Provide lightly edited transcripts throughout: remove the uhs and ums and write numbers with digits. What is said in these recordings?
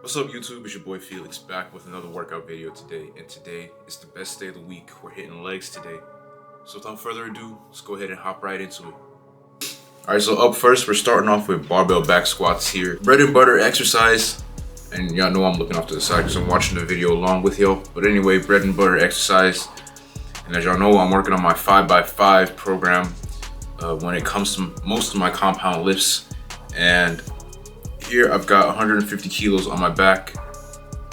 What's up YouTube, it's your boy Felix back with another workout video today, and today is the best day of the week. We're hitting legs today. So without further ado, let's go ahead and hop right into it. Alright, so up first, we're starting off with barbell back squats here. Bread and butter exercise, and y'all know I'm looking off to the side because I'm watching the video along with y'all. But anyway, bread and butter exercise. And as y'all know, I'm working on my 5x5 program when it comes to most of my compound lifts. And here I've got 150 kilos on my back,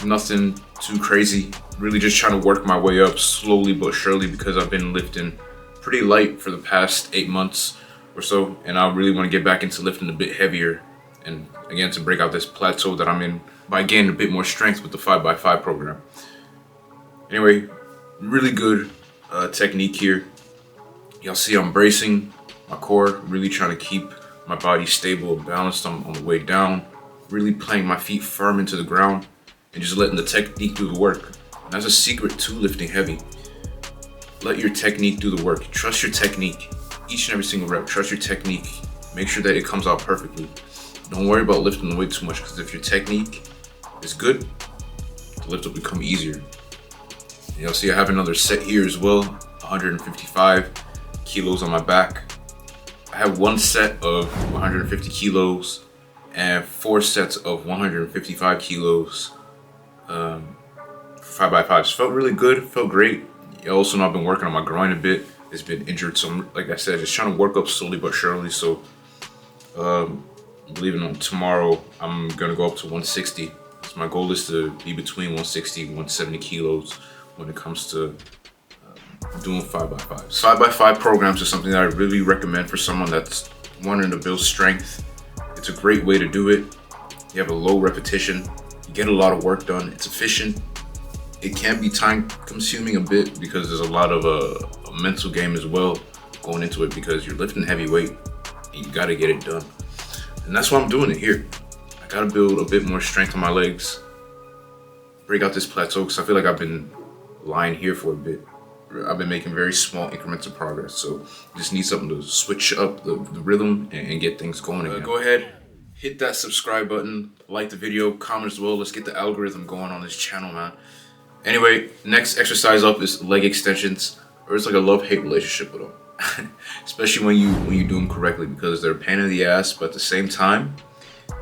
nothing too crazy, really just trying to work my way up slowly but surely because I've been lifting pretty light for the past 8 months or so, and I really want to get back into lifting a bit heavier and again to break out this plateau that I'm in by gaining a bit more strength with the 5x5 program. Anyway, really good technique here. Y'all see I'm bracing my core, really trying to keep my body stable and balanced on the way down, really playing my feet firm into the ground and just letting the technique do the work. And that's a secret to lifting heavy. Let your technique do the work. Trust your technique. Each and every single rep, trust your technique. Make sure that it comes out perfectly. Don't worry about lifting the weight too much, because if your technique is good, the lift will become easier. And you'll see I have another set here as well, 155 kilos on my back. I have one set of 150 kilos and 4 sets of 155 kilos. 5x5s felt really good, felt great. You also know I've been working on my groin a bit. It's been injured, so like I said, just trying to work up slowly but surely. So believe it or not, tomorrow I'm gonna go up to 160. So my goal is to be between 160 and 170 kilos when it comes to doing 5x5s. 5x5 programs is something that I really recommend for someone that's wanting to build strength. It's a great way to do it. You have a low repetition, you get a lot of work done, it's efficient. It can be time consuming a bit because there's a lot of a mental game as well going into it, because you're lifting heavy weight and you gotta get it done. And that's why I'm doing it here. I gotta build a bit more strength on my legs, break out this plateau, because I feel like I've been lying here for a bit. I've been making very small increments of progress, so just need something to switch up the rhythm and get things going again. Go ahead, hit that subscribe button, like the video, comment as well. Let's get the algorithm going on this channel, man. Anyway, next exercise up is leg extensions, or it's like a love-hate relationship with them. Especially when you do them correctly, because they're a pain in the ass, but at the same time,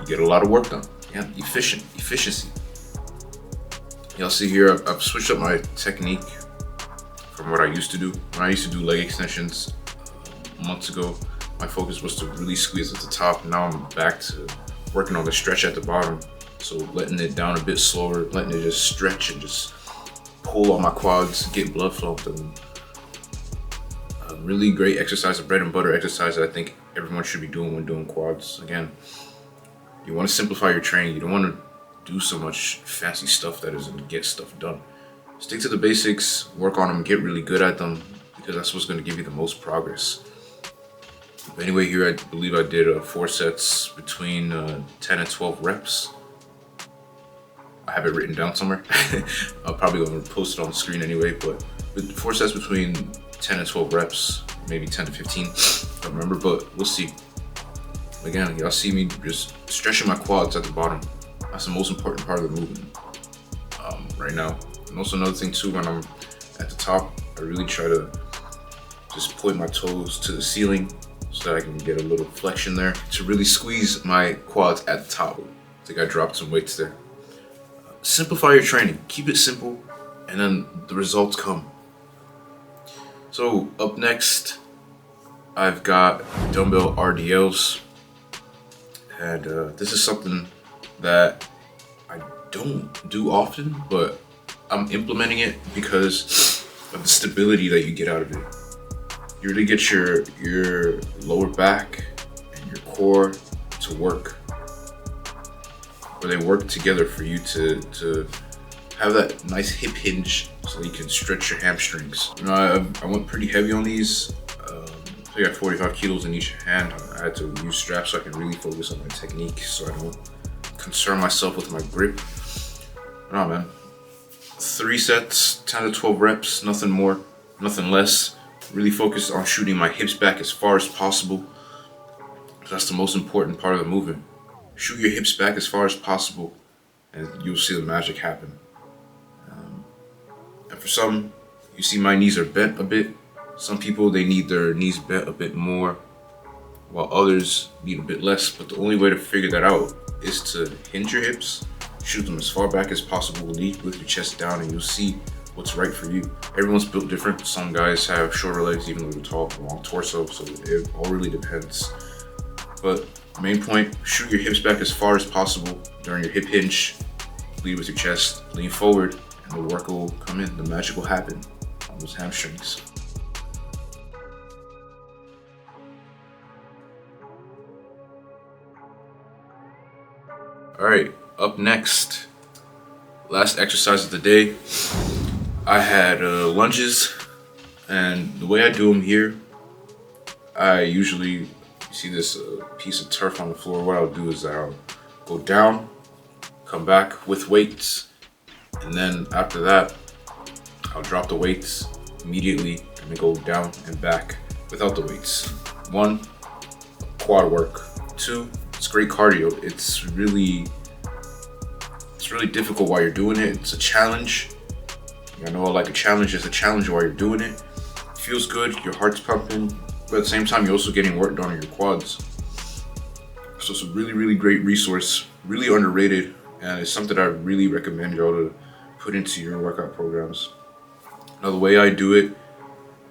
you get a lot of work done. Yeah, efficiency. Y'all see here, I've switched up my technique from what I used to do. When I used to do leg extensions months ago, my focus was to really squeeze at the top. Now I'm back to working on the stretch at the bottom. So letting it down a bit slower, letting it just stretch and just pull on my quads, get blood flow to them. A really great exercise, a bread and butter exercise that I think everyone should be doing when doing quads. Again, you want to simplify your training. You don't want to do so much fancy stuff that doesn't get stuff done. Stick to the basics, work on them, get really good at them, because that's what's going to give you the most progress. But anyway, here I believe I did 4 sets between 10 and 12 reps. I have it written down somewhere. I'm probably going to post it on the screen anyway, but 4 sets between 10 and 12 reps, maybe 10 to 15, I don't remember, but we'll see. Again, y'all see me just stretching my quads at the bottom. That's the most important part of the movement right now. And also another thing too, when I'm at the top, I really try to just point my toes to the ceiling so that I can get a little flexion there to really squeeze my quads at the top. I think I dropped some weights there. Simplify your training, keep it simple, and then the results come. So up next, I've got dumbbell RDLs, and this is something that I don't do often, but I'm implementing it because of the stability that you get out of it. You really get your lower back and your core to work, or they work together for you to have that nice hip hinge so that you can stretch your hamstrings. You know, I went pretty heavy on these. I got 45 kilos in each hand. I had to use straps so I can really focus on my technique, so I don't concern myself with my grip. No, man. 3 sets, 10 to 12 reps, nothing more, nothing less. Really focus on shooting my hips back as far as possible. That's the most important part of the movement. Shoot your hips back as far as possible and you'll see the magic happen. And for some, you see my knees are bent a bit. Some people, they need their knees bent a bit more, while others need a bit less. But the only way to figure that out is to hinge your hips, shoot them as far back as possible, lead with your chest down, and you'll see what's right for you. Everyone's built different. Some guys have shorter legs, even though they're tall, long torso, so it all really depends. But main point, shoot your hips back as far as possible during your hip hinge, lead with your chest, lean forward, and the work will come in, the magic will happen on those hamstrings. All right, up next, last exercise of the day. I had lunges, and the way I do them here, I usually see this piece of turf on the floor. What I'll do is I'll go down, come back with weights, and then after that, I'll drop the weights immediately and then go down and back without the weights. 1, quad work. 2, it's great cardio. It's really difficult while you're doing it. It's a challenge. I know I like a challenge. It's a challenge while you're doing it. It feels good. Your heart's pumping, but at the same time, you're also getting work done on your quads. So it's a really great resource. Really underrated, and it's something I really recommend y'all to put into your workout programs. Now, the way I do it,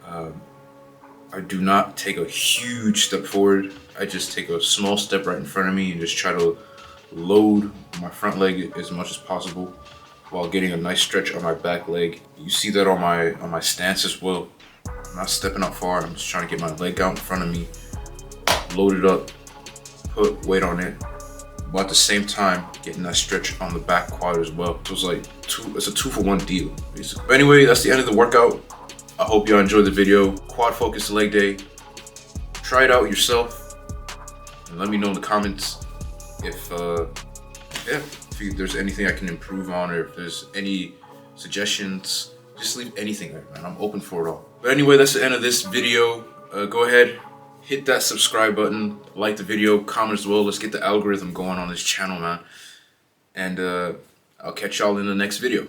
I do not take a huge step forward. I just take a small step right in front of me and just try to load my front leg as much as possible while getting a nice stretch on my back leg. You see that on my stance as well. I'm not stepping out far. I'm just trying to get my leg out in front of me, load it up, put weight on it, but at the same time getting that stretch on the back quad as well. So it's like it's a 2-for-1 deal, basically. But anyway, that's the end of the workout. I hope y'all enjoyed the video. Quad focused leg day. Try it out yourself and let me know in the comments if there's anything I can improve on, or if there's any suggestions. Just leave anything there, man. I'm open for it all. But anyway, that's the end of this video. Go ahead, hit that subscribe button, like the video, comment as well. Let's get the algorithm going on this channel, man. And I'll catch y'all in the next video.